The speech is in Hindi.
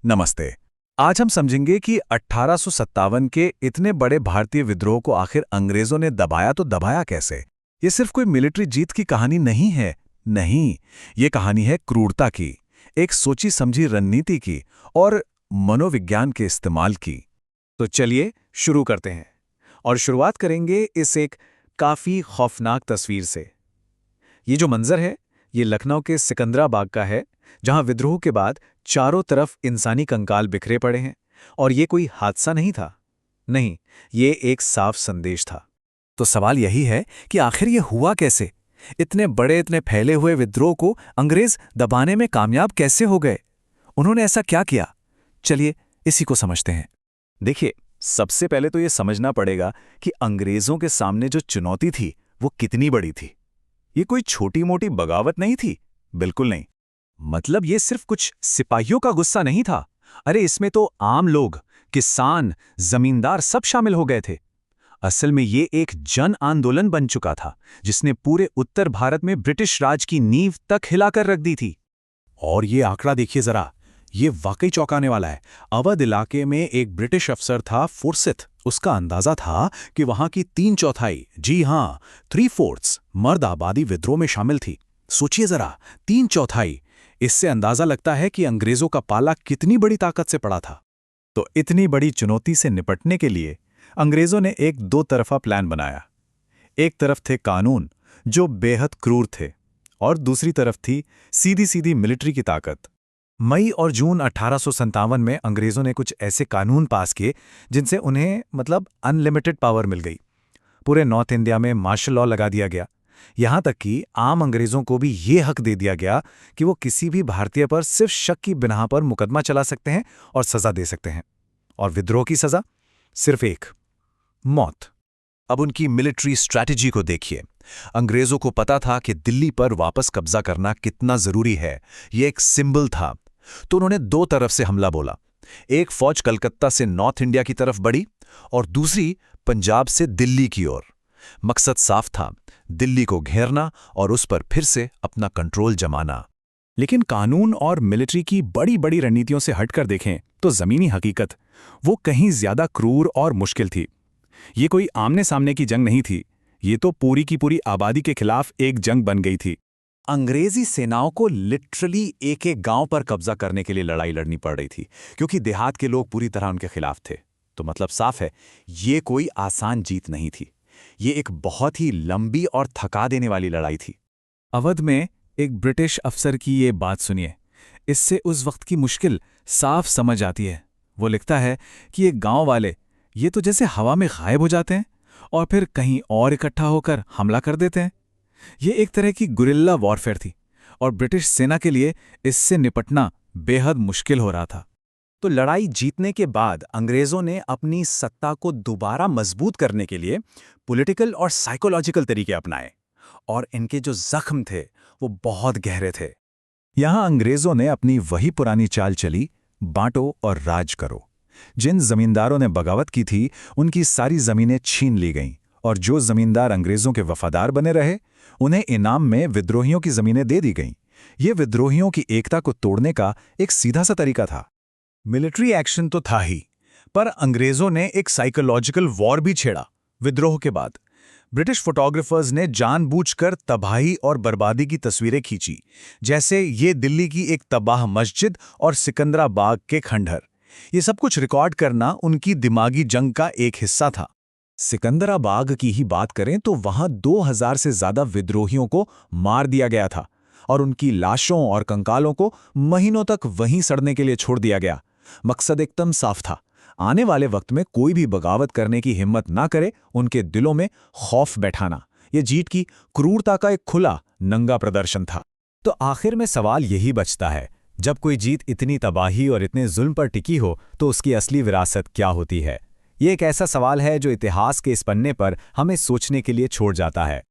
नमस्ते। आज हम समझेंगे कि 1857 के इतने बड़े भारतीय विद्रोह को आखिर अंग्रेजों ने दबाया तो दबाया कैसे। ये सिर्फ कोई मिलिट्री जीत की कहानी नहीं है। नहीं, ये कहानी है क्रूरता की, एक सोची समझी रणनीति की और मनोविज्ञान के इस्तेमाल की। तो चलिए शुरू करते हैं और शुरुआत करेंगे इस एक काफी खौफनाक तस्वीर से। ये जो मंजर है, ये लखनऊ के सिकंदराबाग का है, जहां विद्रोह के बाद चारों तरफ इंसानी कंकाल बिखरे पड़े हैं। और ये कोई हादसा नहीं था, नहीं, ये एक साफ संदेश था। तो सवाल यही है कि आखिर ये हुआ कैसे? इतने बड़े, इतने फैले हुए विद्रोह को अंग्रेज दबाने में कामयाब कैसे हो गए? उन्होंने ऐसा क्या किया? चलिए इसी को समझते हैं। देखिए, सबसे पहले तो ये समझना पड़ेगा कि अंग्रेजों के सामने जो चुनौती थी वो कितनी बड़ी थी। ये कोई छोटी मोटी बगावत नहीं थी, बिल्कुल नहीं। मतलब ये सिर्फ कुछ सिपाहियों का गुस्सा नहीं था। अरे इसमें तो आम लोग, किसान, जमींदार सब शामिल हो गए थे। असल में ये एक जन आंदोलन बन चुका था जिसने पूरे उत्तर भारत में ब्रिटिश राज की नींव तक हिलाकर रख दी थी। और ये आंकड़ा देखिए जरा, ये वाकई चौंकाने वाला है। अवध इलाके में एक ब्रिटिश अफसर था फुरसित। उसका अंदाजा था कि वहां की 3/4, जी हां 3/4 मर्द आबादी विद्रोह में शामिल थी। सोचिए जरा, 3/4। इससे अंदाजा लगता है कि अंग्रेजों का पाला कितनी बड़ी ताकत से पड़ा था। तो इतनी बड़ी चुनौती से निपटने के लिए अंग्रेजों ने एक दो तरफा प्लान बनाया। एक तरफ थे कानून, जो बेहद क्रूर थे, और दूसरी तरफ थी सीधी सीधी मिलिट्री की ताकत। मई और जून 1857 में अंग्रेजों ने कुछ ऐसे कानून पास किए जिनसे उन्हें अनलिमिटेड पावर मिल गई। पूरे नॉर्थ इंडिया में मार्शल लॉ लगा दिया गया। यहां तक कि आम अंग्रेजों को भी ये हक दे दिया गया कि वो किसी भी भारतीय पर सिर्फ शक की बिना पर मुकदमा चला सकते हैं और सजा दे सकते हैं। और विद्रोह की सजा सिर्फ एक, मौत। अब उनकी मिलिट्री स्ट्रैटेजी को देखिए। अंग्रेजों को पता था कि दिल्ली पर वापस कब्जा करना कितना जरूरी है। ये एक सिंबल था। तो उन्होंने दो तरफ से हमला बोला। एक फौज कलकत्ता से नॉर्थ इंडिया की तरफ बढ़ी और दूसरी पंजाब से दिल्ली की ओर। मकसद साफ था, दिल्ली को घेरना और उस पर फिर से अपना कंट्रोल जमाना। लेकिन कानून और मिलिट्री की बड़ी बड़ी रणनीतियों से हटकर देखें तो जमीनी हकीकत वो कहीं ज्यादा क्रूर और मुश्किल थी। ये कोई आमने सामने की जंग नहीं थी, ये तो पूरी की पूरी आबादी के खिलाफ एक जंग बन गई थी। अंग्रेजी सेनाओं को लिटरली एक एक गांव पर कब्जा करने के लिए लड़ाई लड़नी पड़ रही थी, क्योंकि देहात के लोग पूरी तरह उनके खिलाफ थे। तो मतलब साफ है, ये कोई आसान जीत नहीं थी। ये एक बहुत ही लंबी और थका देने वाली लड़ाई थी। अवध में एक ब्रिटिश अफसर की ये बात सुनिए। इससे उस वक्त की मुश्किल साफ समझ आती है। वो लिखता है कि ये गांव वाले ये तो जैसे हवा में गायब हो जाते हैं और फिर कहीं और इकट्ठा होकर हमला कर देते हैं। ये एक तरह की गुरिल्ला वॉरफेयर थी और ब्रिटिश सेना के लिए इससे निपटना बेहद मुश्किल हो रहा था। तो लड़ाई जीतने के बाद अंग्रेजों ने अपनी सत्ता को दोबारा मजबूत करने के लिए पॉलिटिकल और साइकोलॉजिकल तरीके अपनाए, और इनके जो जख्म थे वो बहुत गहरे थे। यहां अंग्रेजों ने अपनी वही पुरानी चाल चली, बांटो और राज करो। जिन जमींदारों ने बगावत की थी उनकी सारी जमीनें छीन ली गईं, और जो जमींदार अंग्रेजों के वफादार बने रहे उन्हें इनाम में विद्रोहियों की जमीनें दे दी गईं। ये विद्रोहियों की एकता को तोड़ने का एक सीधा सा तरीका था। मिलिट्री एक्शन तो था ही, पर अंग्रेजों ने एक साइकोलॉजिकल वॉर भी छेड़ा। विद्रोह के बाद ब्रिटिश फोटोग्राफर्स ने जानबूझकर तबाही और बर्बादी की तस्वीरें खींची, जैसे ये दिल्ली की एक तबाह मस्जिद और सिकंदराबाग के खंडहर। ये सब कुछ रिकॉर्ड करना उनकी दिमागी जंग का एक हिस्सा था। सिकंदराबाग की ही बात करें तो वहां 2000 से ज्यादा विद्रोहियों को मार दिया गया था और उनकी लाशों और कंकालों को महीनों तक वहीं सड़ने के लिए छोड़ दिया गया। मकसद एकदम साफ था, आने वाले वक्त में कोई भी बगावत करने की हिम्मत ना करे, उनके दिलों में खौफ बैठाना। यह जीत की क्रूरता का एक खुला नंगा प्रदर्शन था। तो आखिर में सवाल यही बचता है, जब कोई जीत इतनी तबाही और इतने जुल्म पर टिकी हो तो उसकी असली विरासत क्या होती है? ये एक ऐसा सवाल है जो इतिहास के इस पन्ने पर हमें सोचने के लिए छोड़ जाता है।